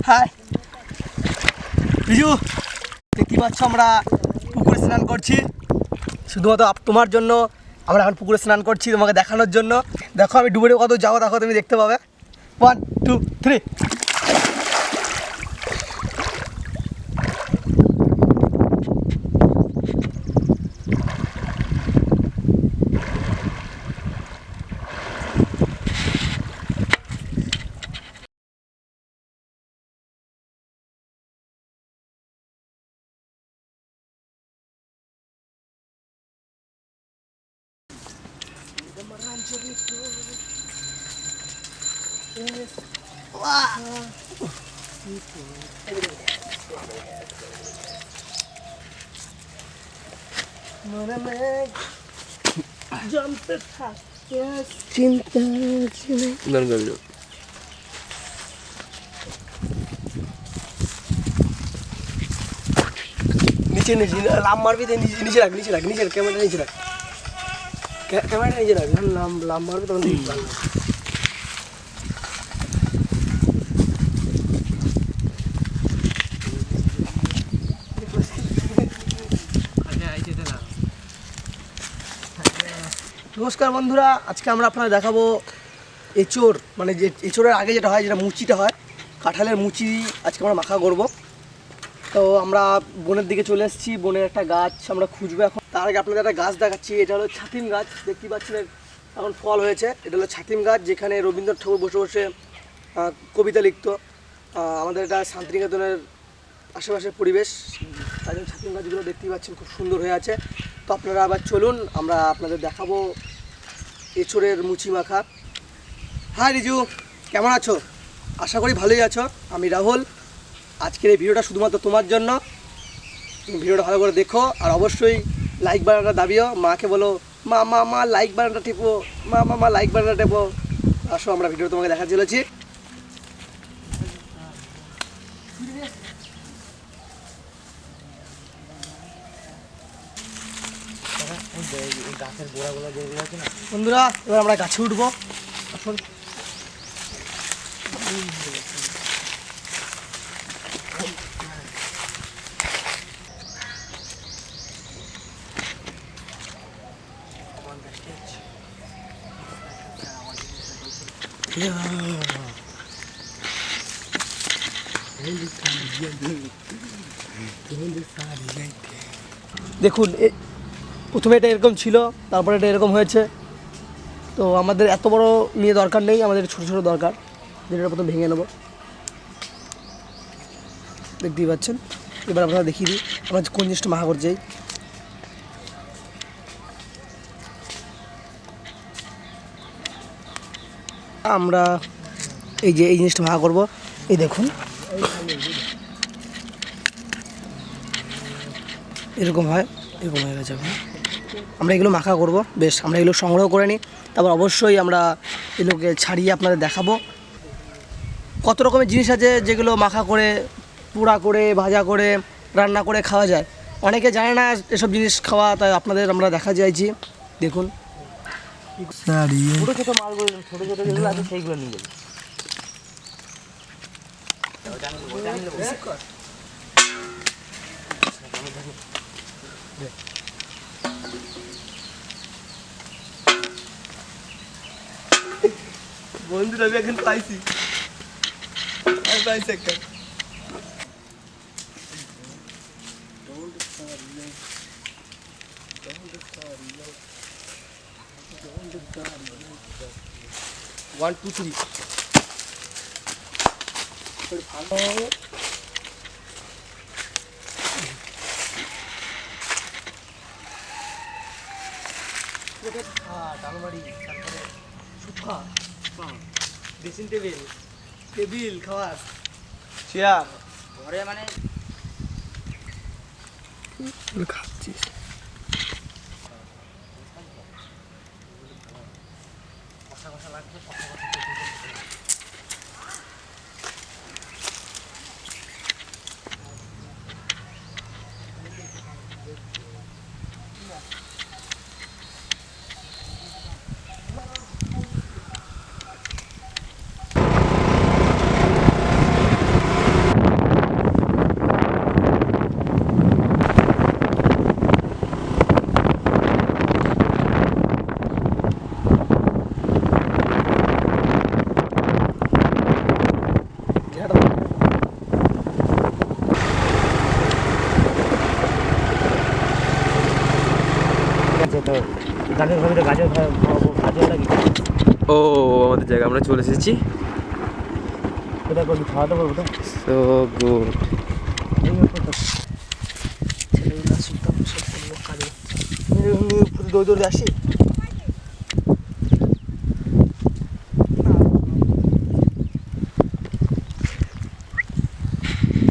High Riju, দেখতে পাচ্ছ আমরা পুকুরে স্নান করছি শুধুমাত্র তোমার জন্য। আমরা এখন পুকুরে স্নান করছি তোমাকে দেখানোর জন্য। দেখো আমি ডুবে কত যাবো, দেখো তুমি দেখতে পাবে। 1 2 3। চিন্তা নিচে নিচে লাভ মারবি, নিচে রাখ, নিচে রাখ, নিচে রাখ, ক্যামেরাটা নিচে রাখ, ক্যামেরাটা নিচে রাখ। যখন লাভ মারবি তখন দেখবি। নমস্কার বন্ধুরা, আজকে আমরা আপনারা দেখাবো এঁচোড়, মানে যে এঁচোড়ের আগে যেটা হয়, যেটা মুচিটা হয়, কাঁঠালের মুচি আজকে আমরা মাখা করব। তো আমরা বনের দিকে চলে এসেছি, বনের একটা গাছ আমরা খুঁজবো এখন। তার আগে আপনাদের একটা গাছ দেখাচ্ছি, এটা হলো ছাতিম গাছ, দেখতে পাচ্ছেন এখন ফল হয়েছে। এটা হলো ছাতিম গাছ, যেখানে রবীন্দ্রনাথ ঠাকুর বসে বসে কবিতা লিখতো। আমাদের এটা শান্তিনিকেতনের আশেপাশের পরিবেশ, তাই জন্য ছাতিম গাছগুলো দেখতেই পাচ্ছেন খুব সুন্দর হয়ে আছে। তো আপনারা আবার চলুন, আমরা আপনাদের দেখাবো এঁচোড়ের মুচি মাখা। হাই রিজু, কেমন আছো? আশা করি ভালোই আছো। আমি রাহুল। আজকের এই ভিডিওটা শুধুমাত্র তোমার জন্য। তুমি ভিডিওটা ভালো করে দেখো, আর অবশ্যই লাইক বাটনটা দাবিও। মাকে বলো মা মা মা লাইক বাটনটা টিপো, মা মা মা লাইক বাটনটা টেপো। আসো আমরা ভিডিও তোমাকে দেখা চলেছি। গাছের গোড়াগুলো যেগুলো আছে না বন্ধুরা, এবার আমরা গাছে উঠবো। এখন দেখুন, প্রথমে এটা এরকম ছিল, তারপরে এটা এরকম হয়েছে। তো আমাদের এত বড় নিয়ে দরকার নেই, আমাদের ছোটো ছোটো দরকার, যেটা প্রথমে ভেঙে নেবো। দেখতেই পাচ্ছেন। এবার আপনারা দেখিয়ে দিই আমরা কোন জিনিসটা মাখা করতে চাই। আমরা এই যে এই জিনিসটা মাখা করবো, এই দেখুন এরকম হয়, এরকম হয়ে গেছে। এখন আমরা এগুলো মাখা করব। বেশ, আমরা এগুলো সংগ্রহ করে নিই, তারপর অবশ্যই আমরা এগুলোকে ছাড়িয়ে আপনাদের দেখাবো। কত রকমের জিনিস আছে যেগুলো মাখা করে, পোড়া করে, ভাজা করে, রান্না করে খাওয়া যায়। অনেকে জানে না এসব জিনিস খাওয়া, তাই আপনাদের আমরা দেখা চাইছি। দেখুন ছোটো ছোটো মালগুলো, ছোটো ছোটো যেগুলো আছে সেইগুলো নিয়ে যাবে। বন্ধুরা আমি এখন পাইছি একটা। One, two, three. আলমারি, তারপরে সোফা, ড্রেসিং টেবিল, টেবিল খাওয়ার, চেয়ার, ঘরে মানে খাচ্ছিস। কষা কষা লাগবে, কষা কষা। গাজর ভাবিটা গাজর গাজর লাগে। ও আমাদের জায়গা আমরা চলে এসেছি। এটা করবি খাওয়া দাওয়া করবো তো। So good. দৌড় দৌড়ে আসি।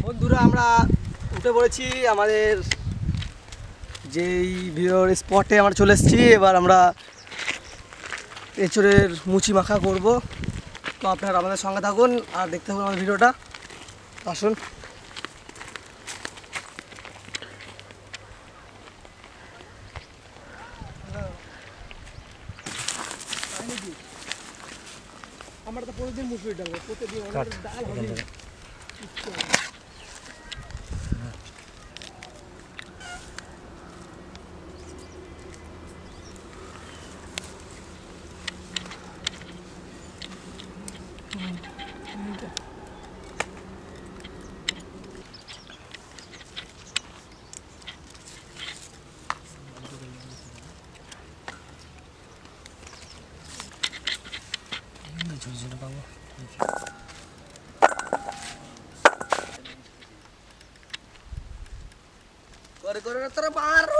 বন্ধুরা আমরা উঠে পড়েছি আমাদের যেই ভিডিওর স্পটে আমরা চলে এসেছি। এবার আমরা এঁচোড়ের মুচি মাখা করব। তো আপনারা আমাদের সঙ্গে থাকুন আর দেখতে থাকুন আমাদের ভিডিওটা। আসুন। আমরা তো প্রতিদিন মুসুরি ডাল প্রতিদিন ডাল হবে। করে করে তোরা মারো।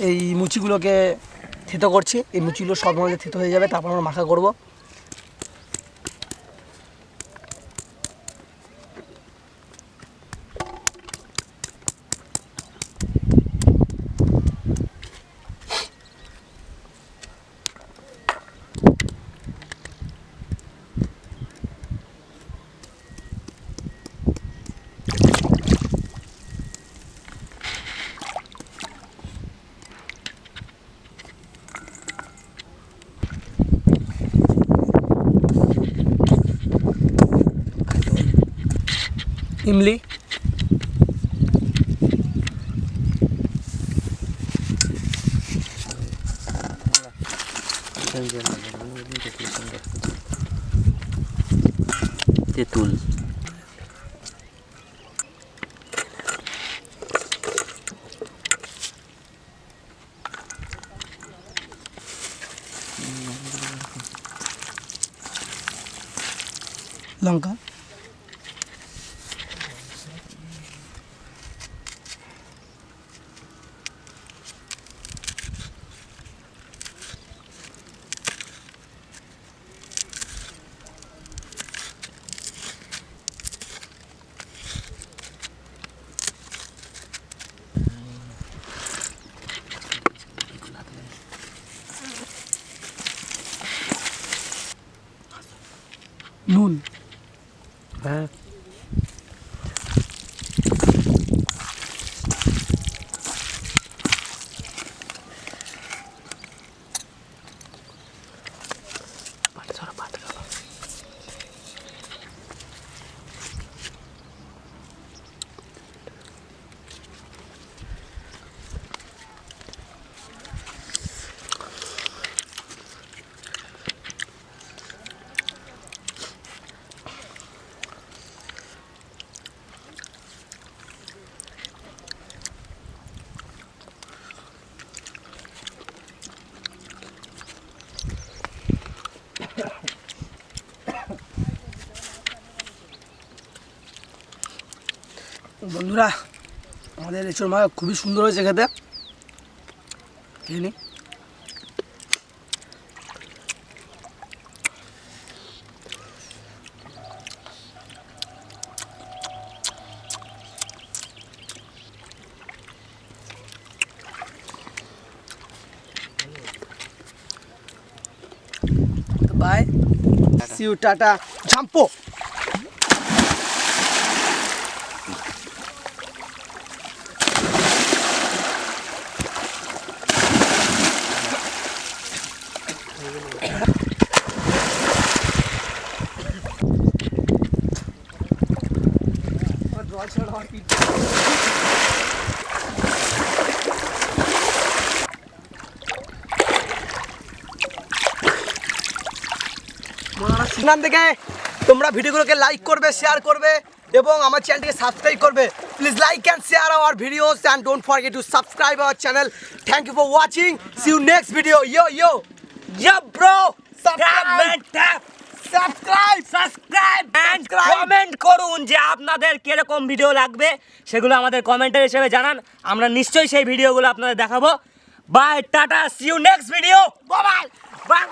এই মুচিগুলোকে থেতো করছি। এই মুচিগুলো সব মধ্যে থেতো হয়ে যাবে, তারপর আমরা মাখা করব। ইমলি, তেঁতুল, লঙ্কা, নুন, হ্যাঁ বন্ধুরা আমাদের এঁচোড় মাখা খুবই সুন্দর হয়েছে খেতে, খেয়ে নি। বাই, সি ইউ, টাটা, ঝাম্পো। সেখান থেকে তোমরা ভিডিওগুলোকে লাইক করবে, শেয়ার করবে এবং আমার চ্যানেলটিকে সাবস্ক্রাইব করবে। Please like and share our videos and don't forget to subscribe our channel. Thank you for watching, see you next video. Yo yo yo bro, subscribe and comment করুন যে আপনাদের কিরকম ভিডিও লাগবে, সেগুলো আমাদের কমেন্টের হিসেবে জানান। আমরা নিশ্চয়ই সেই ভিডিওগুলো আপনাদের দেখাবো। Bye, tata, see you next video. Bye by.